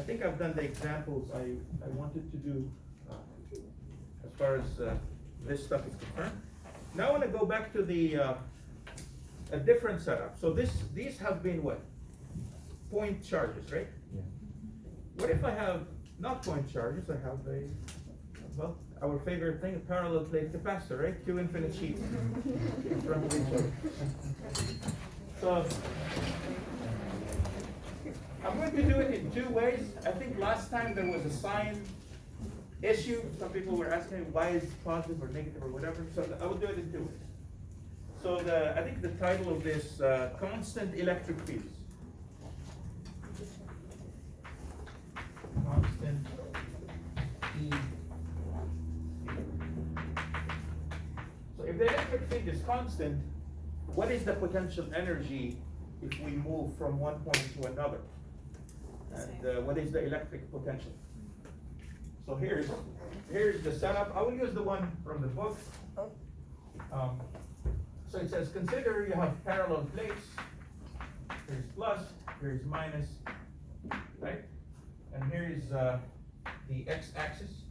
think I've done the examples I wanted to do as far as this stuff is concerned. Now I want to go back to the a different setup. So these have been what? Point charges, right? Yeah. What if I have not point charges? I have a, well, our favorite thing, a parallel plate capacitor, right? Two infinite sheets in front of each other. So I'm going to do it in two ways. I think last time there was a sign issue. Some people were asking why is it positive or negative or whatever. So I will do it in two ways. So I think the title of this, constant electric fields. Constant E. So if the electric field is constant, what is the potential energy if we move from one point to another? And what is the electric potential? So here's the setup. I will use the one from the book. So it says, consider you have parallel plates. Here's plus, here's minus, right? And here's the x-axis.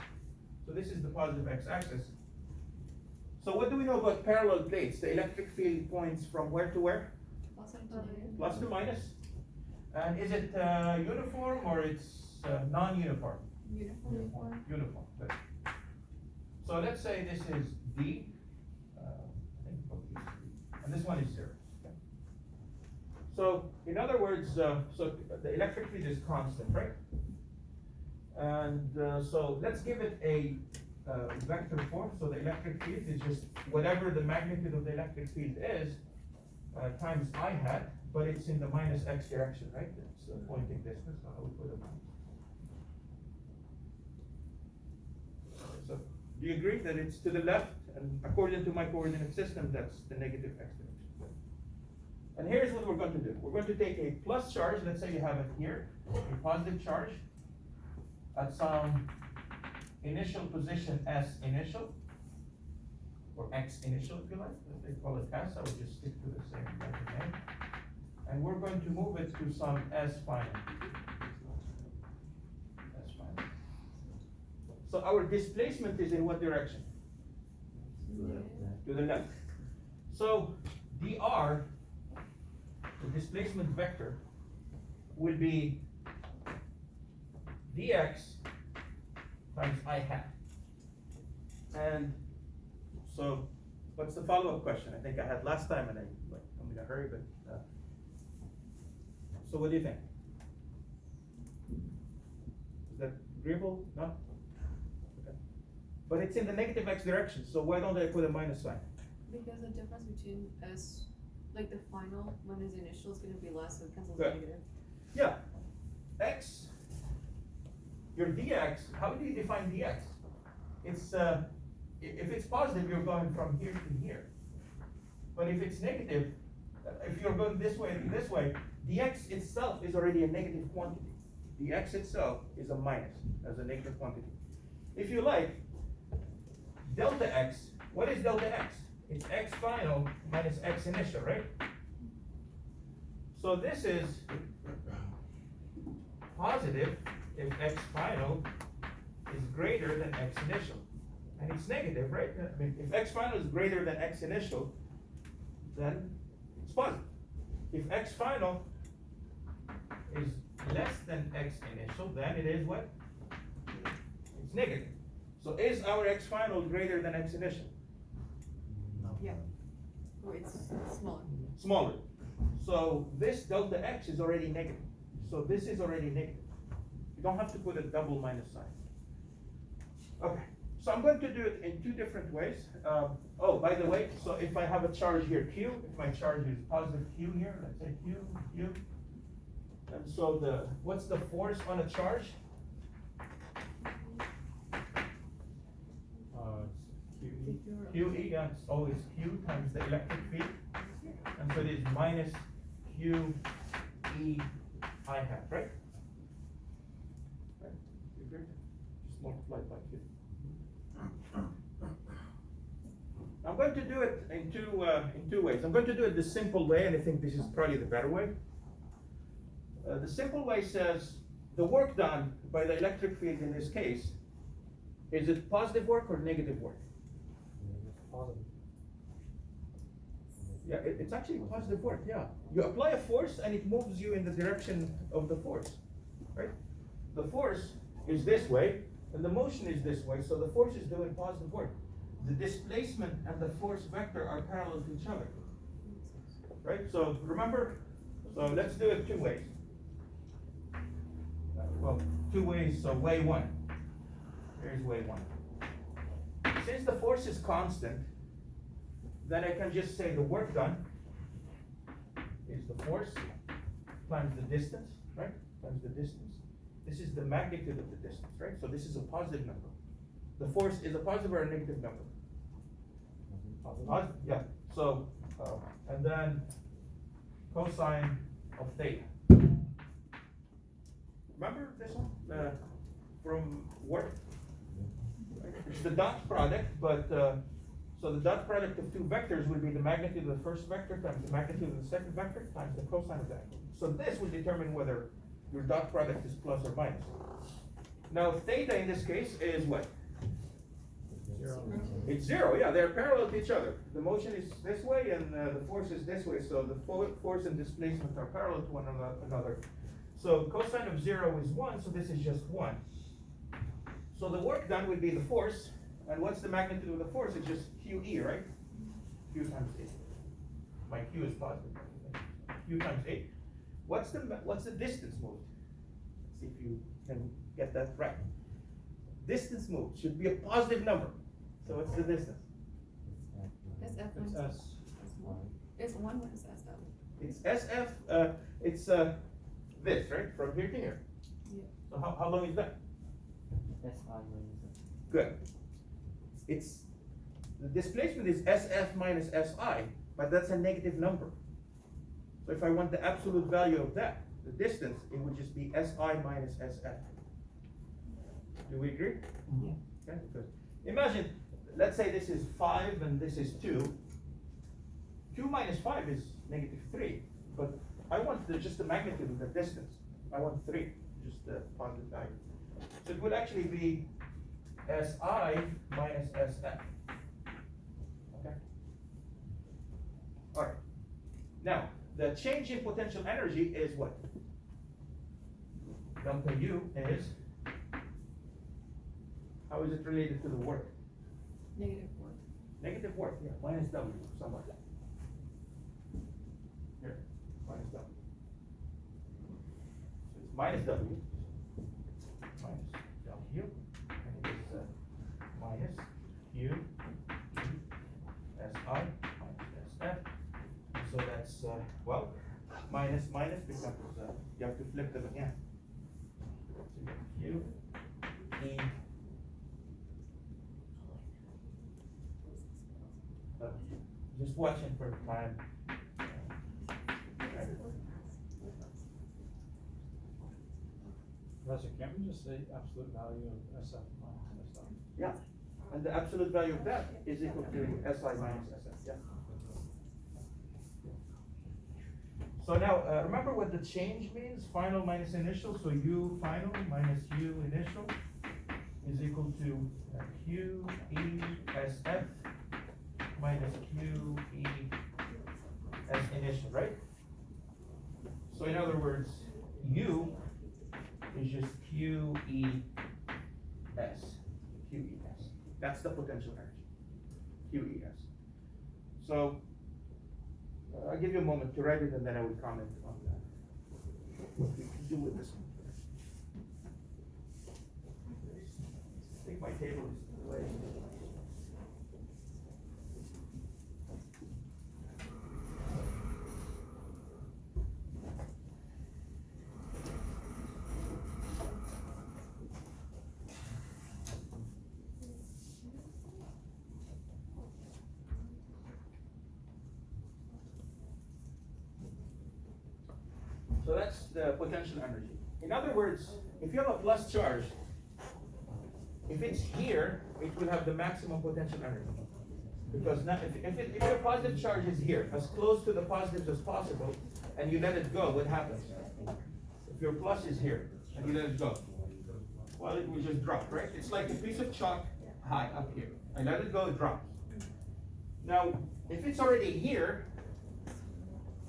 So this is the positive x-axis. So what do we know about parallel plates? The electric field points from where to where? Plus to minus. And is it uniform or it's non-uniform? Uniform. Uniform. Good. So let's say this is D, and this one is 0. Okay. So in other words, so the electric field is constant, right? And so let's give it a vector form. So the electric field is just whatever the magnitude of the electric field is times I hat, but it's in the minus x direction, right? It's pointing distance, so I will put a minus. So do you agree that it's to the left, and according to my coordinate system, that's the negative x direction? And here's what we're going to do. We're going to take a plus charge, let's say you have it here, a positive charge at some initial position S initial, or X initial if you like. They call it S, I will just stick to the same name. And we're going to move it to some S final. S final. So our displacement is in what direction? To the left. So dr, the displacement vector, will be dx times I hat. And so what's the follow-up question? I think I had last time, and I'm in a hurry, but so what do you think? Is that agreeable? No? Okay. But it's in the negative x direction, so why don't I put a minus sign? Because the difference between S, like the final, when is initial, is going to be less, so it cancels Good. negative. Yeah, x, your dx, how do you define dx? It's, if it's positive, you're going from here to here. But if it's negative, if you're going this way to this way, dx itself is already a negative quantity. Dx itself is a minus, as a negative quantity. If you like, delta x, what is delta x? It's x final minus x initial, right? So this is positive if x final is greater than x initial. And it's negative, right? I mean, if x final is greater than x initial, then it's positive. If x final is less than x initial, then it is what? It's negative. So is our x final greater than x initial? Yeah. Or it's smaller. Smaller. So this delta x is already negative. So this is already negative. You don't have to put a double minus sign. Okay. So I'm going to do it in two different ways. Oh, by the way, so if I have a charge here, Q, if my charge is positive Q here, let's say Q, Q. And so what's the force on a charge? QE, yeah, it's always Q times the electric field. And so it is minus Q E I hat, right? Right? You agree? Just multiply by Q. I'm going to do it in two ways. I'm going to do it the simple way, and I think this is probably the better way. The simple way says the work done by the electric field in this case, is it positive work or negative work? Positive. Yeah, it's actually positive work, yeah. You apply a force and it moves you in the direction of the force, right? The force is this way, and the motion is this way, so the force is doing positive work. The displacement and the force vector are parallel to each other, right? So remember, so let's do it two ways. Well, two ways, so way one. Here's way one. Since the force is constant, then I can just say the work done is the force times the distance, right? Times the distance. This is the magnitude of the distance, right? So this is a positive number. The force is a positive or a negative number? Positive. Yeah. So, and then cosine of theta. Remember this one from work? It's the dot product, but so the dot product of two vectors will be the magnitude of the first vector times the magnitude of the second vector times the cosine of that. So this will determine whether your dot product is plus or minus. Now theta in this case is what? Zero. It's zero, yeah, they're parallel to each other. The motion is this way and the force is this way, so the force and displacement are parallel to one another. So cosine of 0 is 1, so this is just 1. So the work done would be the force, and what's the magnitude of the force? It's just QE, right? Q times 8. My Q is positive. Q times 8. What's the distance moved? Let's see if you can get that right. Distance moved should be a positive number. So what's the distance? SF It's minus S. S1. It's 1 minus SF. It's SF, it's this, right? From here to here. Yeah. So how long is that? Good. It's, the displacement is SF minus SI, but that's a negative number. So if I want the absolute value of that, the distance, it would just be SI minus SF. Do we agree? Yeah. Okay, good. Imagine, let's say this is 5 and this is 2. 2 minus 5 is negative 3, but I want just the magnitude of the distance. I want 3, just the positive value. So it would actually be SI minus SF. Okay? All right. Now, the change in potential energy is what? Delta U is, how is it related to the work? Negative 1. Negative work, yeah, minus W, somewhere. Here, minus W. So it's minus W, minus W, and it is minus Q, SI, minus SF. So that's, well, minus minus becomes, you have to flip them again. So you have Q, E, just watching for time. Professor, can't we just say absolute value of SF minus SF? Yeah, and the absolute value of that is equal to SI minus SF, yeah. So now, remember what the change means, final minus initial, so U final minus U initial is equal to Q E SF minus Q E S initial, right? So in other words, U is just Q E S, Q E S. That's the potential energy, Q E S. So I'll give you a moment to write it and then I will comment on that. What we can do with this one. I think my table is away. So that's the potential energy. In other words, if you have a plus charge, if it's here, it will have the maximum potential energy. Because now, if your positive charge is here, as close to the positives as possible, and you let it go, what happens? If your plus is here, and you let it go. Well, it will just drop, right? It's like a piece of chalk high up here. I let it go, it drops. Now, if it's already here,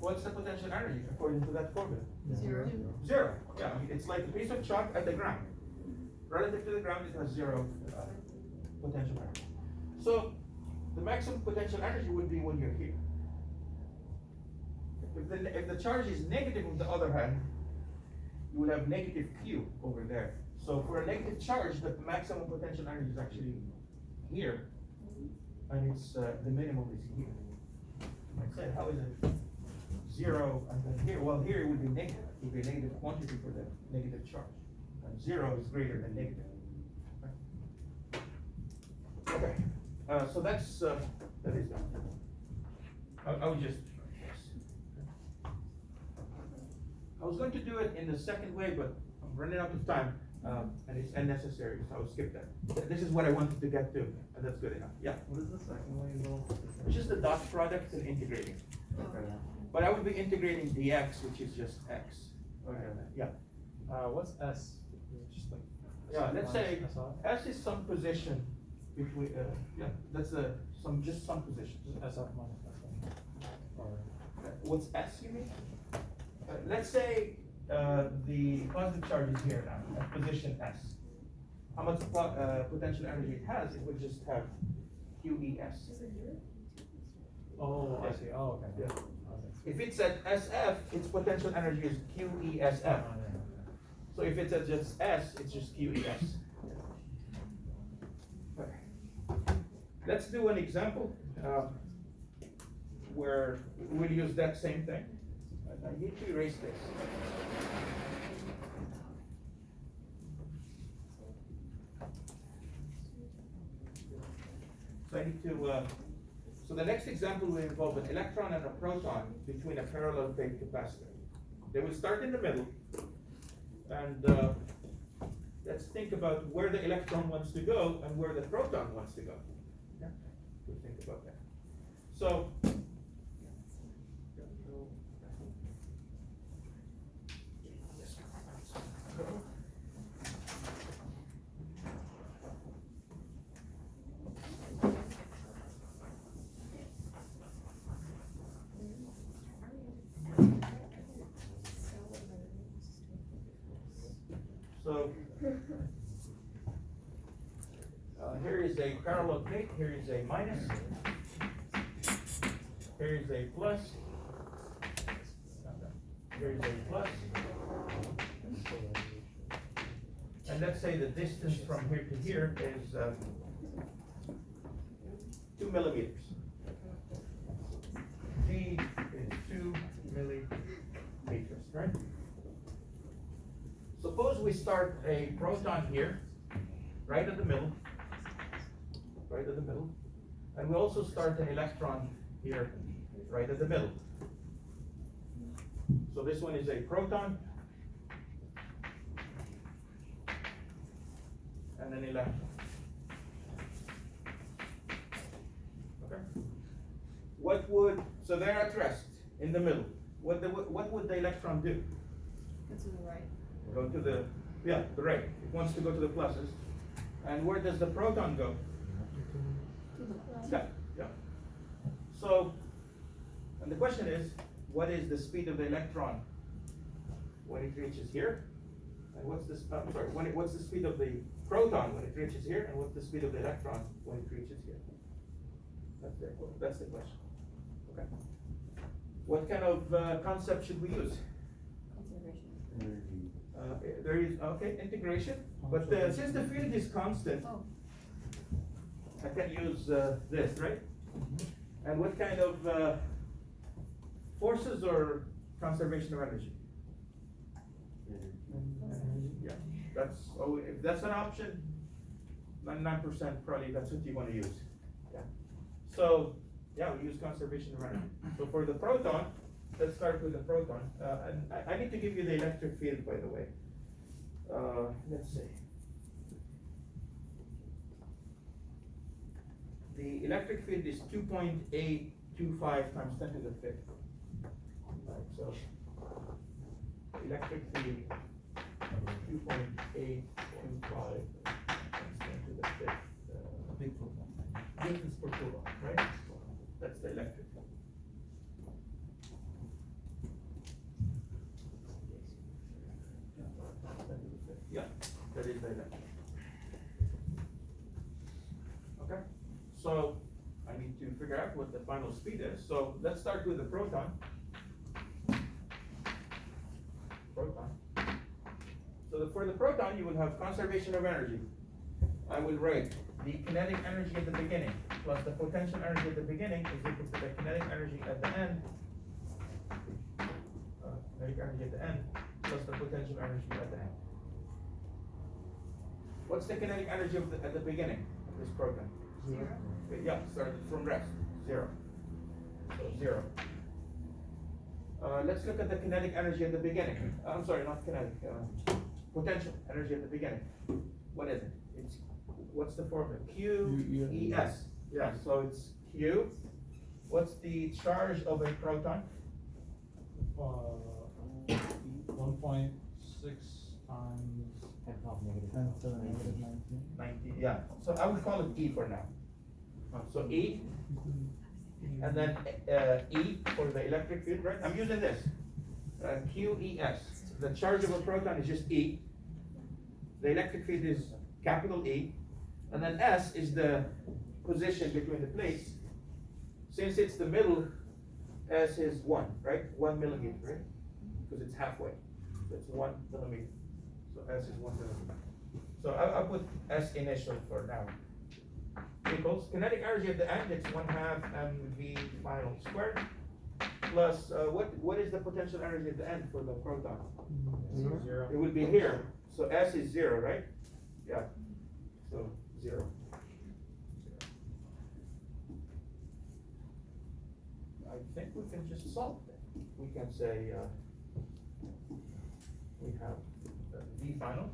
what's the potential energy according to that formula? Zero. Zero. Yeah, it's like a piece of chalk at the ground. Relative to the ground, it has zero potential energy. So, the maximum potential energy would be when you're here. If the charge is negative on the other hand, you would have negative Q over there. So for a negative charge, the maximum potential energy is actually here, and it's the minimum is here. I said, how is it zero and then here? Well, here it would be negative. It would be a negative quantity for the negative charge. And zero is greater than negative. Okay, so that is done. I would just. I was going to do it in the second way, but I'm running out of time, and it's unnecessary, so I'll skip that. This is what I wanted to get to, and that's good enough. Yeah. What is the second way involved? It's just the dot product and integrating. Okay. But I would be integrating dx, which is just x. Okay. Yeah. What's S? Just like. Yeah. Let's say S off? s is some position between. Yeah. That's some position. Just S off minus S off. Or. What's s? You mean? Let's say the positive charge is here now at position s. How much potential energy it has? It would just have QES. Oh, I see. Oh, okay. Yeah. Okay. If it's at SF, its potential energy is QESF. So if it's at just S, it's just QES. Okay. Let's do an example where we'll use that same thing. I need to erase this. So I need to, so the next example will involve an electron and a proton between a parallel plate capacitor. They will start in the middle, and let's think about where the electron wants to go and where the proton wants to go. Yeah, we'll think about that. So, here is a parallel plate, here is a minus, here is a plus, here is a plus, and let's say the distance from here to here is 2 millimeters. D is 2 millimeters, right? Suppose we start a proton here, right at the middle, and we also start an electron here, right at the middle. So this one is a proton, and an electron. Okay. So they're at rest in the middle. What would the electron do? Go to the right. Go to the right. It wants to go to the pluses. And where does the proton go? Yeah. So, and the question is, what is the speed of the electron when it reaches here? And what's the speed of the proton when it reaches here? And what's the speed of the electron when it reaches here? That's the question. Okay. What kind of concept should we use? Conservation. There is integration, but since the field is constant, I can use this, right? And what kind of forces or conservation of energy? Yeah, if that's an option, 99% probably that's what you want to use. Yeah. So yeah, we use conservation of energy. So for the proton, let's start with the proton. And I need to give you the electric field, by the way. Let's see. The electric field is 2.825 times 10 to the 5th. Right, so electric field 2.825 times 10 to the fifth. Big proton. Newtons per coulomb, right? That's the electric. Yeah, that is the electric. Okay, so I need to figure out what the final speed is. So let's start with the proton. So for the proton, you will have conservation of energy. I will write the kinetic energy at the beginning plus the potential energy at the beginning is equal to the kinetic energy at the end. Kinetic energy at the end plus the potential energy at the end. What's the kinetic energy of at the beginning of this proton? Zero. Yeah, started from rest. 0. So 0. Let's look at the kinetic energy at the beginning. I'm sorry, not kinetic. Potential energy at the beginning. What is it? What's the formula? QES. Yeah, so it's Q. What's the charge of a proton? 1.6 times 10 to the negative 10 to the -19. negative 19. 90, yeah. So I would call it E for now. So E, and then E for the electric field, right? I'm using this. QES. The charge of a proton is just E. The electric field is capital E. And then S is the position between the plates. Since it's the middle, S is 1, right? 1 millimeter, right? Because it's halfway. So it's 1 millimeter. So S is 1 millimeter. So I'll put S initial for now. Equals kinetic energy at the end, it's 1/2 mv final squared. Plus, what is the potential energy at the end for the proton? 0. It would be here. So S is 0, right? Yeah. So 0. I think we can just solve it. We can say we have V final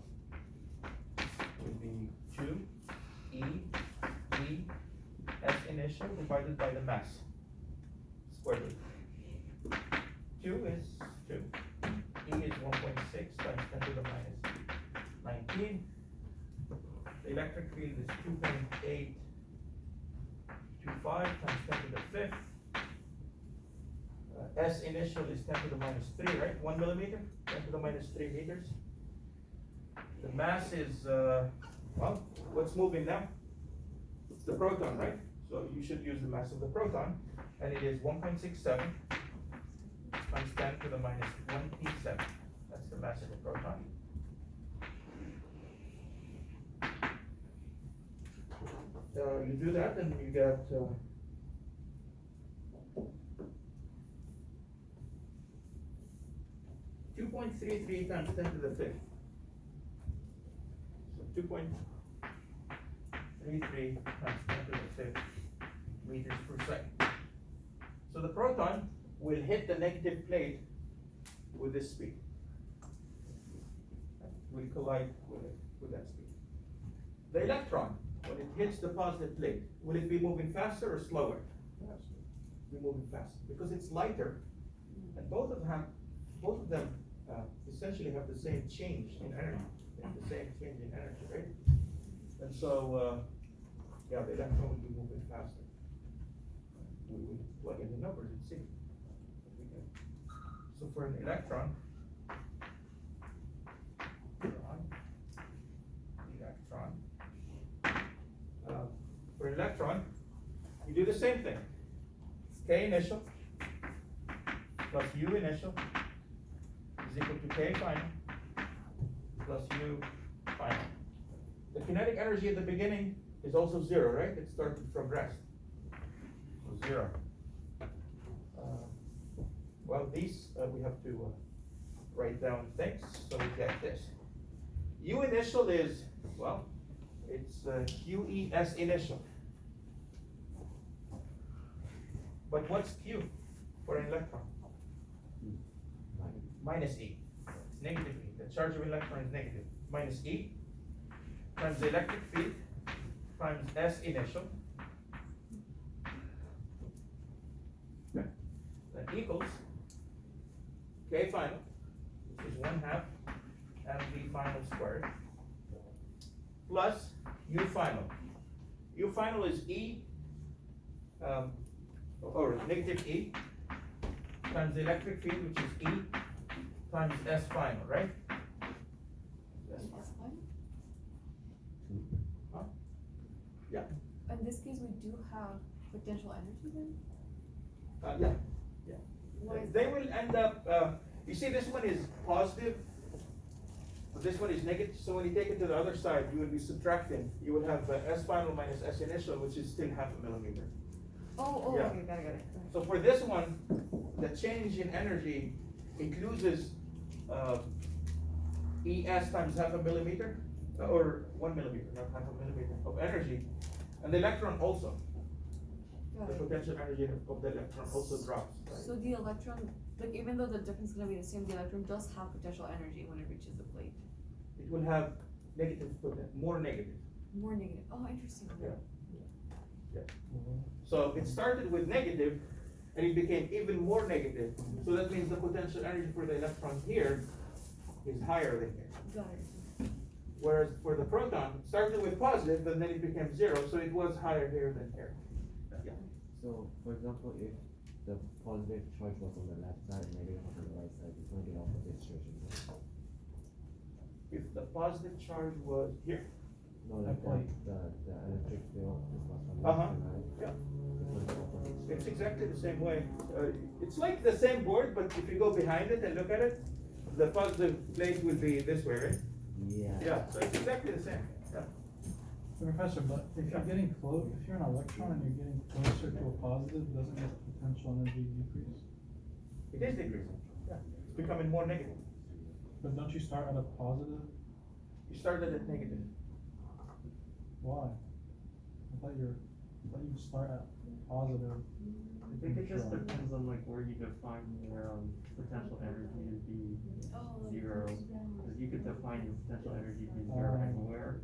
would be 2 E S initial divided by the mass square root. 2 is 2. E is 1.6 times 10 to the minus 19. The electric field is 2.825 times 10 to the fifth. S initial is 10 to the minus 3, right? 1 millimeter, 10 to the minus 3 meters. The mass is, well, what's moving now? It's the proton, right? So you should use the mass of the proton, and it is 1.67 times 10 to the minus 1p7. That's the mass of the proton. You do that, and you get 2.33 times 10 to the fifth. So 2.33 times 10 to the fifth meters per second. So the proton will hit the negative plate with this speed. Will collide with that speed. The electron, when it hits the positive plate, will it be moving faster or slower? Be moving faster because it's lighter, and both of them essentially have the same change in energy. They have the same change in energy, right? And so, yeah, the electron will be moving faster. We plug in the numbers and see. So for an electron, for an electron, you do the same thing. K initial plus U initial is equal to K final plus U final. The kinetic energy at the beginning is also 0, right? It started from rest. So 0. Well, these we have to write down things, so we get this. U initial is, well, it's QES initial. But what's Q for an electron? Minus E. It's negative E. The charge of an electron is negative. Minus E times the electric field times S initial. Okay. That equals K final, which is 1/2 mv final plus U final. U final is E, or negative E, times the electric field, which is E, times S final, right? S final. That's fine. Huh? Yeah. In this case, we do have potential energy then? Yeah. Why is They that? will end up, you see, this one is positive, but this one is negative, so when you take it to the other side, you will be subtracting. You will have S final minus S initial, which is still half a millimeter. Oh, Yeah. okay, got it. So for this one, the change in energy includes ES times half a millimeter, or 1 millimeter, not half a millimeter of energy, and the electron also. Got The it. potential energy of the electron also drops. Right? So the electron, like even though the difference is gonna be the same, the electron does have potential energy when it reaches the plate. It will have negative, more negative. More negative. Oh, interesting. Yeah. So it started with negative, and it became even more negative. So that means the potential energy for the electron here is higher than here. Got it. Whereas for the proton, it started with positive, and then it became zero, so it was higher here than here. Yeah. So, for example, if the positive charge was on the left side, negative was on the right side, it's going to get opposite situation. If the positive charge was here. No, like Like- the electric field is not from left Uh-huh. to right. Yeah. It's going to get opposite. It's exactly the same way. It's like the same board, but if you go behind it and look at it, the positive plate will be this way, right? Yeah. Yeah, so it's exactly the same. Yeah. Professor, but if you're getting close, if you're an electron and you're getting closer to a positive, doesn't your potential energy decrease? It is decreasing. Yeah. It's becoming more negative. But don't you start at a positive? You started at negative. Why? I thought you'd start at positive. I think it just depends on like where you define your potential energy to be zero, because you could define your potential energy to be zero anywhere.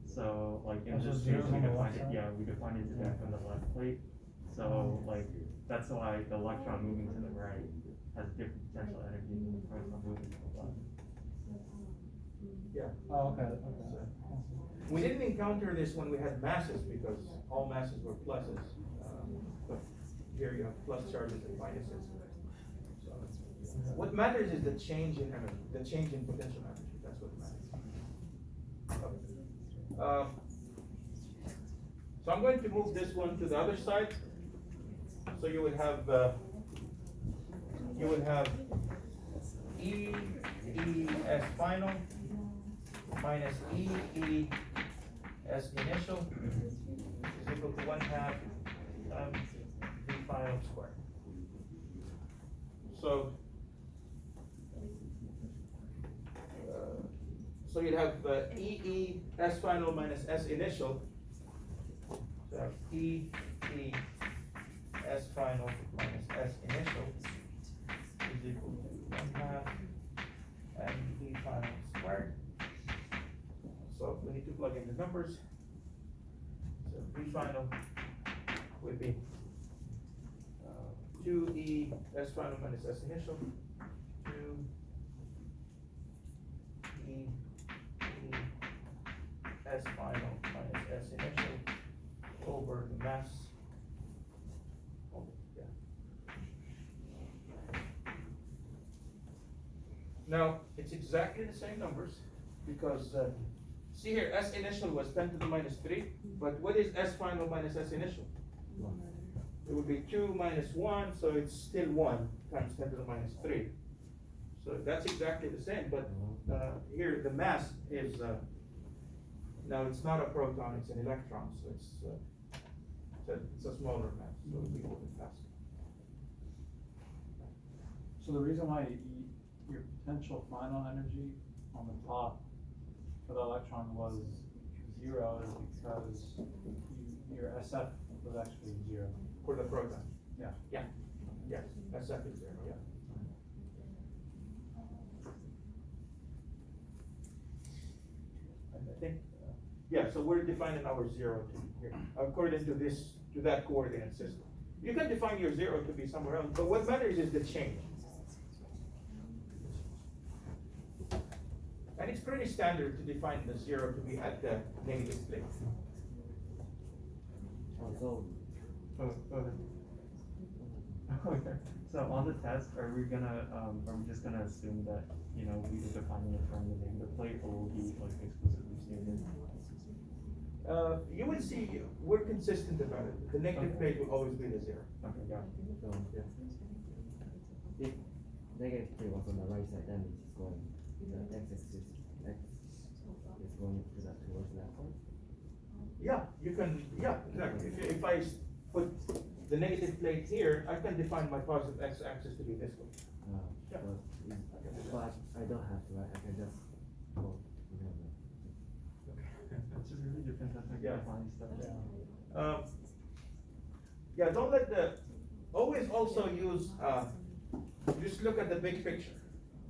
So like in Also this zero case, we on the defined left it, side? yeah, we defined it exactly on the left plate. So like, that's why the electron moving to the right has different potential energy than the proton moving to the left. Yeah. Oh, okay. We didn't encounter this when we had masses because all masses were pluses. But here you have plus charges and minuses. So what matters is the change in energy, the change in potential energy. That's what matters. Okay. So I'm going to move this one to the other side. So you would have E S final minus E S initial is equal to 1/2 V final squared. So you'd have E S final minus S initial. So E S final minus S initial is equal to 1/2 V final squared. So we need to plug in the numbers. So V final would be 2E S final minus S initial, 2E S final minus S initial over the mass. Oh, yeah. Now, it's exactly the same numbers because see here, S initial was 10 to the minus 3, but what is S final minus S initial? It would be 2 minus 1, so it's still 1 times 10 to the minus 3. So that's exactly the same, but here the mass is, now it's not a proton, it's an electron, so it's a smaller mass, so it'll be a little bit faster. So the reason why your potential final energy on the top for the electron was 0 is because your SF was actually 0. For the proton? Yeah. Yeah, yes, SF is 0, yeah. I think, yeah, so we're defining our 0 to be here, according to that coordinate system. You can define your 0 to be somewhere else, but what matters is the change. And it's pretty standard to define the zero to be at the negative plate. Also, Oh, okay. Okay. So on the test, are we just gonna assume that, you know, we are defining it from the negative plate, or will be like explicitly stated? You will see, we're consistent about it. The negative plate will always be the zero. Okay, got it. so if negative 3 was on the right side, then it's going, the x-axis, x is going to that towards that one. Yeah, you can, yeah, exactly. If I put the negative plate here, I can define my positive x-axis to be this way. Yeah. But I don't have to, I can just go, you know, It just really depends on how you Yeah. define stuff. Yeah, don't let always also use, just look at the big picture.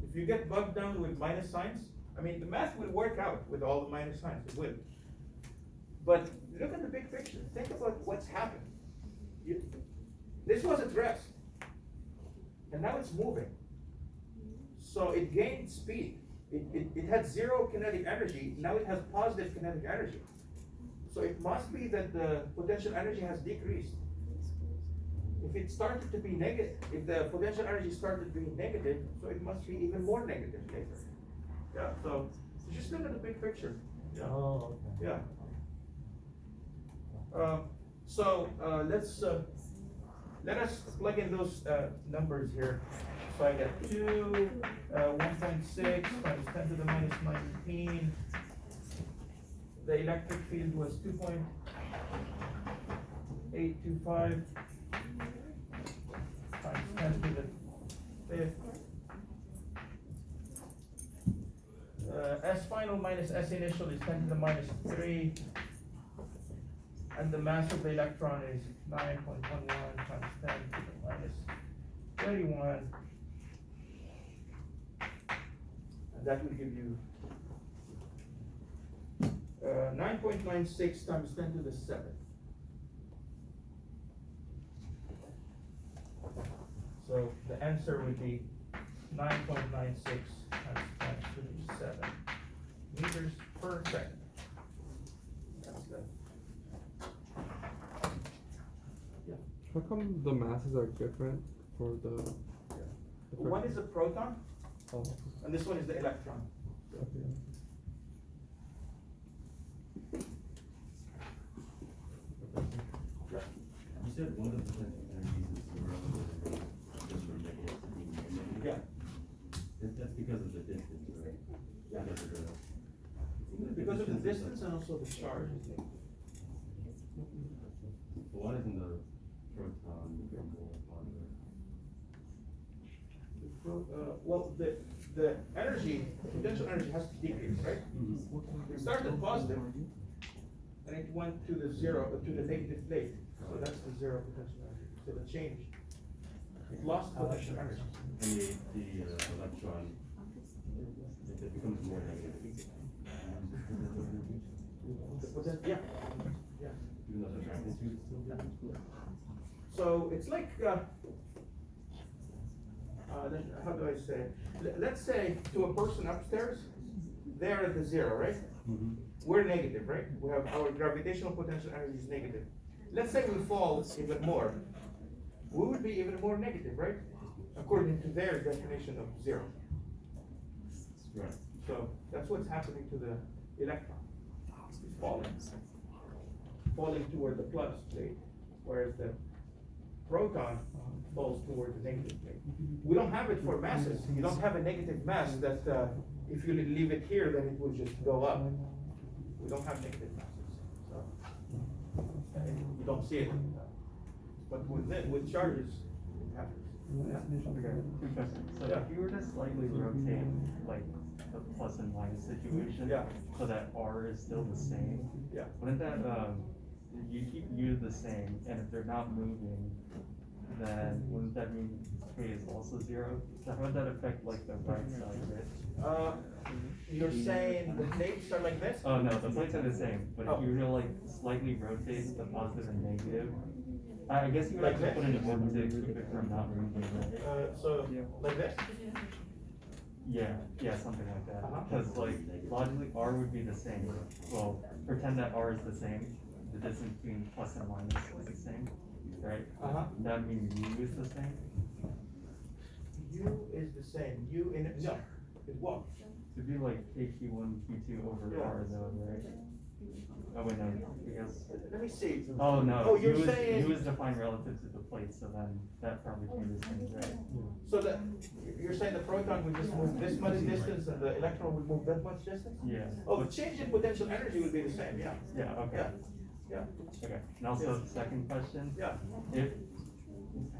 If you get bogged down with minus signs, I mean, the math will work out with all the minus signs, it will. But look at the big picture, think about what's happened. This was at rest, and now it's moving. So it gained speed. It had zero kinetic energy, now it has positive kinetic energy. So it must be that the potential energy has decreased. If it started to be negative, if the potential energy started being negative, so it must be even more negative later. Yeah, so just look at the big picture. Yeah. Oh, okay. Yeah. Let us plug in those numbers here. So I get 1.6 times 10 to the minus 19. The electric field was 2.825 times 10 to the fifth. S final minus S initial is 10 to the minus 3. And the mass of the electron is 9.11 times 10 to the minus 31. And that will give you 9.96 times 10 to the 7th. So the answer would be 9.96 times 10 to the 7 meters per second. That's the How come the masses are different for the? one is a proton, Oh, and this one is the electron. okay. You said one of the potential energies is zero, just from negative to being negative. Yeah. That's because of the distance, right? Yeah. Because Because of the distance and also the charge. So why doesn't the proton become more positive? Well, the energy, potential energy has to decrease, right? It started positive, and it went to the zero, to the negative plate. So that's the zero potential energy. So the change, it lost potential energy. And the electron, it becomes more negative. The yeah, yeah. Even though the magnitude is still different. So it's like, how do I say? Let's say to a person upstairs, they're at the zero, right? We're negative, right? We have our gravitational potential energy is negative. Let's say we fall even more. We would be even more negative, right? According to their definition of zero. Right. So that's what's happening to the electron. It's falling toward the plus plate, whereas the proton falls toward the negative plate. We don't have it for masses. You don't have a negative mass that if you leave it here, then it will just go up. We don't have negative masses, so you don't see it. But with charges, it happens. Okay, 2 questions. So Yeah. if you were to slightly rotate, like, the plus and minus situation, Yeah. so that R is still the same, Yeah. wouldn't that, you keep U the same, and if they're not moving, then wouldn't that mean K is also 0? So how would that affect, like, the right side bit? You're saying the plates are like this? Oh, no, the plates are the same, but Oh. if you were to, like, slightly rotate the positive and negative, I guess you would Like have to put this? in an orbit to keep it from not moving. So, like this? Yeah, something like that. Uh-huh. Because like logically R would be the same. Well, pretend that R is the same. The distance between plus and minus is the same, right? Uh-huh. That means U is the same. U is the same, U in, no, it won't. It'd be like KQ1, Q2 over Yeah. R though, right? Oh wait, no, because, Let me see. oh no, Oh, you're U saying- is defined relative to the plate, so then that probably changes things, right? So that, you're saying the proton would just move this much distance and the electron would move that much distance? Yeah. Oh, the change in potential energy would be the same, yeah. Yeah, okay. Yeah. Okay, and also the second question, Yeah.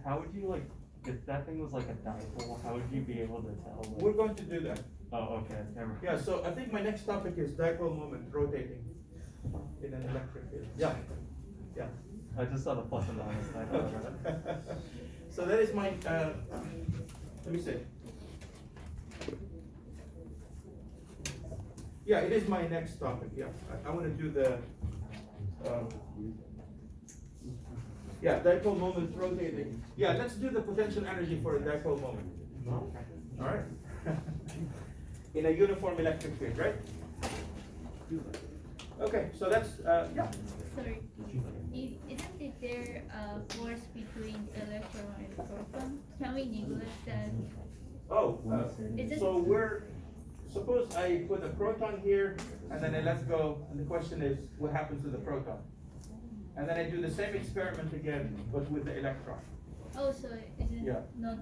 how would you like, if that thing was like a dipole, how would you be able to tell? Like, We're going to do that. oh, okay, never. Yeah, so I think my next topic is dipole moment rotating in an electric field. Yeah, yeah. I just saw the plus and minus side. So that is my, let me see. Yeah, it is my next topic, yeah. I wanna do the, yeah, dipole moment rotating. Yeah, let's do the potential energy for a dipole moment. Alright? In a uniform electric field, right? Okay, so that's, yeah. Sorry, isn't it there a force between electron and proton? Can we neglect that? Oh, Is it- so suppose I put a proton here, and then I let go, and the question is, what happens to the proton? And then I do the same experiment again, but with the electron. Oh, so isn't Yeah. it not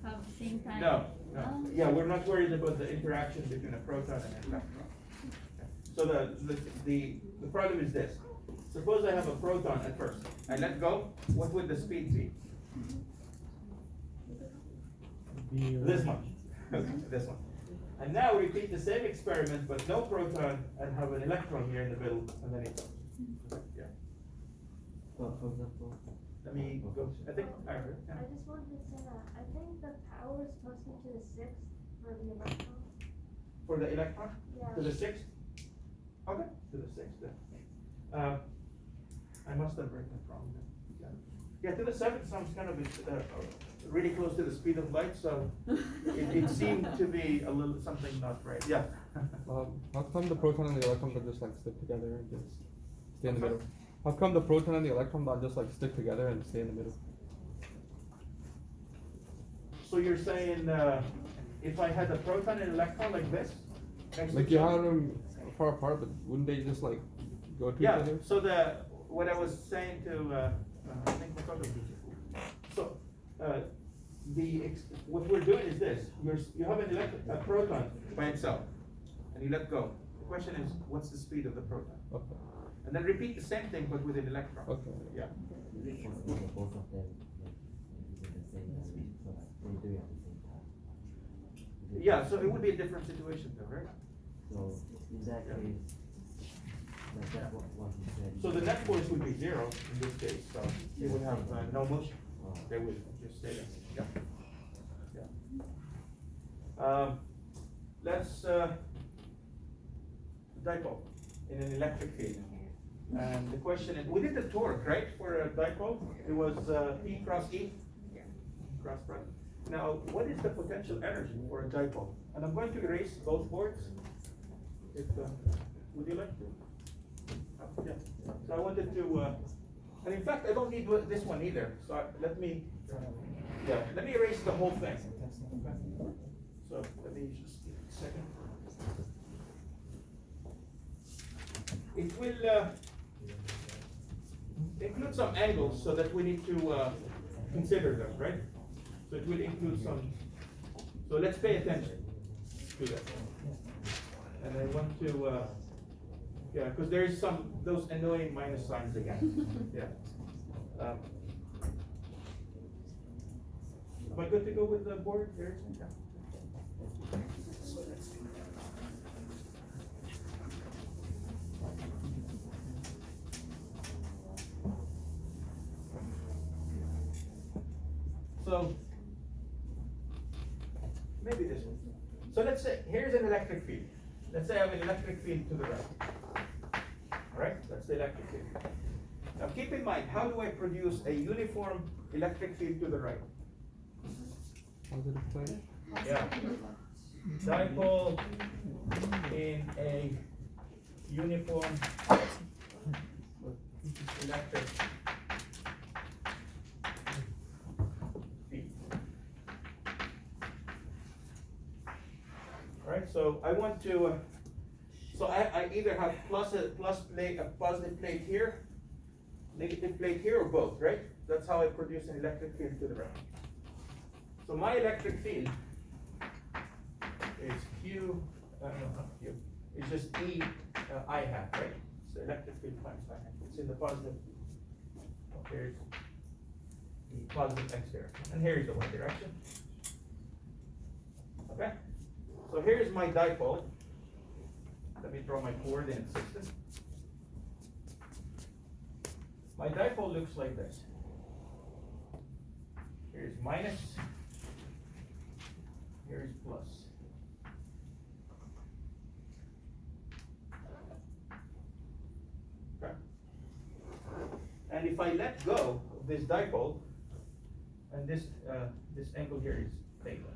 have the same time? No, no, Oh. yeah, we're not worried about the interaction between a proton and an electron. So the problem is this, suppose I have a proton at first, I let go, what would the speed be? This much, this one. And now repeat the same experiment, but no proton, and have an electron here in the middle, and then it goes. Yeah, For example, let me go, I think, I heard, yeah. I just wanted to say that I think the power is supposed to be to the sixth for the electron. For the electron, Yeah. to the sixth? Okay, to the sixth, then. I must have written it wrong then. Yeah, to the seventh sounds kind of, really close to the speed of light, so it seemed to be a little, something not right, yeah. How come the proton and the electron can just like stick together and just stay in the Okay. middle? How come the proton and the electron don't just like stick together and stay in the middle? So you're saying, if I had a proton and electron like this? next to Like each you other? have them far apart, but wouldn't they just like go to each Yeah, other? so what I was saying to, I think my colleague, so, what we're doing is this, you have a proton by itself, and you let go. The question is, what's the speed of the proton? Okay. And then repeat the same thing, but with an electron. Okay. Yeah. is it possible that both of them like using the same speed, so like they do it at the same time? Is it Yeah, so it would be a different situation though, right? So in that Yeah. case, like that's what he said. So the net force would be zero in this case, so it would have no motion. Oh. They would just stay there, yeah. Let's, dipole in an electric field. And the question is, we did the torque, right, for a dipole? It was, P cross E? Yeah. Cross product. Now, what is the potential energy for a dipole? And I'm going to erase both boards. If, would you like to? Yeah, so I wanted to, and in fact, I don't need this one either, so let me erase the whole thing. Okay. So let me just give it a second. It will, include some angles so that we need to, consider them, right? So it will include some, so let's pay attention to that. And I want to, yeah, because there is those annoying minus signs again, yeah. Am I good to go with the board there? Yeah. So let's do that. So, maybe this one. So let's say, here's an electric field. Let's say I have an electric field to the right. Alright, that's the electric field. Now keep in mind, how do I produce a uniform electric field to the right? Positive play. Yeah. dipole in a uniform electric field. Alright, so I want to, so I either have a positive plate here, negative plate here, or both, right? That's how I produce an electric field to the right. So my electric field is Q, no, not Q, it's just E I hat, right? It's the electric field times I hat. It's in the positive, here's the positive X direction, and here is the Y direction. Okay? So here's my dipole. Let me draw my coordinate system. My dipole looks like this. Here's minus, here's plus. Okay. And if I let go of this dipole, and this angle here is theta,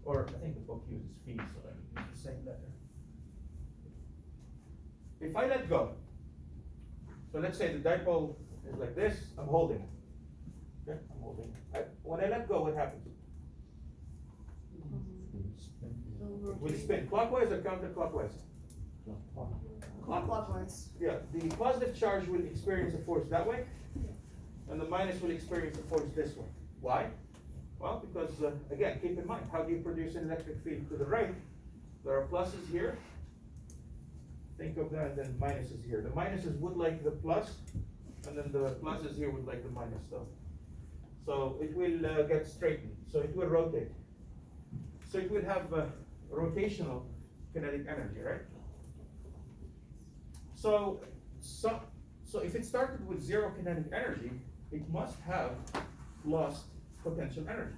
or I think the book uses phi, so I use the same letter. If I let go, so let's say the dipole is like this, I'm holding it. Okay, I'm holding it. When I let go, what happens? It will spin clockwise or counterclockwise? Clockwise. Yeah, the positive charge will experience a force that way, and the minus will experience a force this way. Why? Well, because again, keep in mind, how do you produce an electric field to the right? There are pluses here. Think of that, and then minuses here. The minuses would like the plus, and then the pluses here would like the minus stuff. So it will get straightened. So it will rotate. So it will have rotational kinetic energy, right? So if it started with zero kinetic energy, it must have lost potential energy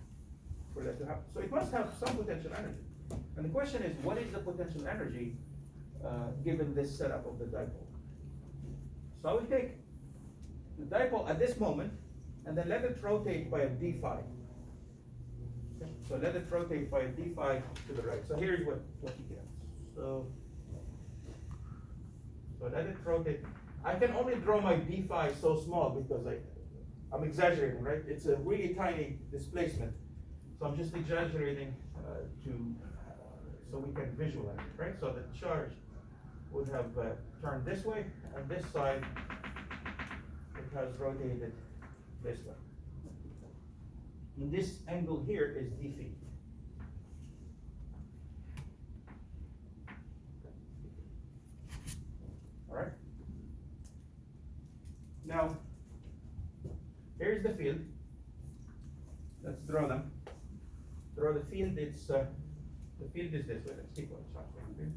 for that to happen. So it must have some potential energy. And the question is, what is the potential energy given this setup of the dipole? So I will take the dipole at this moment and then let it rotate by a d phi. Okay. So let it rotate by a d phi to the right. So here's what you get. So let it rotate. I can only draw my d phi so small because I'm exaggerating, right? It's a really tiny displacement. So I'm just exaggerating so we can visualize it, right? So the charge would have turned this way, and this side, it has rotated this way. And this angle here is d phi. All right? Now, here's the field. Let's draw them. Draw the field. It's the field is this way. Let's keep on talking.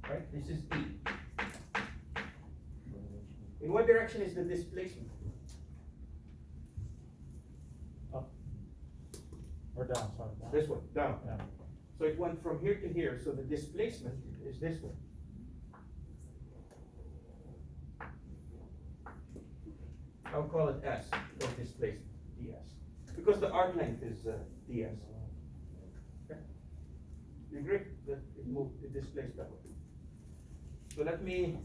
Right? This is E. In what direction is the displacement? Up or down? Sorry. Down. This way, down. Yeah. So it went from here to here. So the displacement is this way. I'll call it S for displacement, ds. Because the arc length is ds. Okay. You agree that it moved, it displaced that way? So let me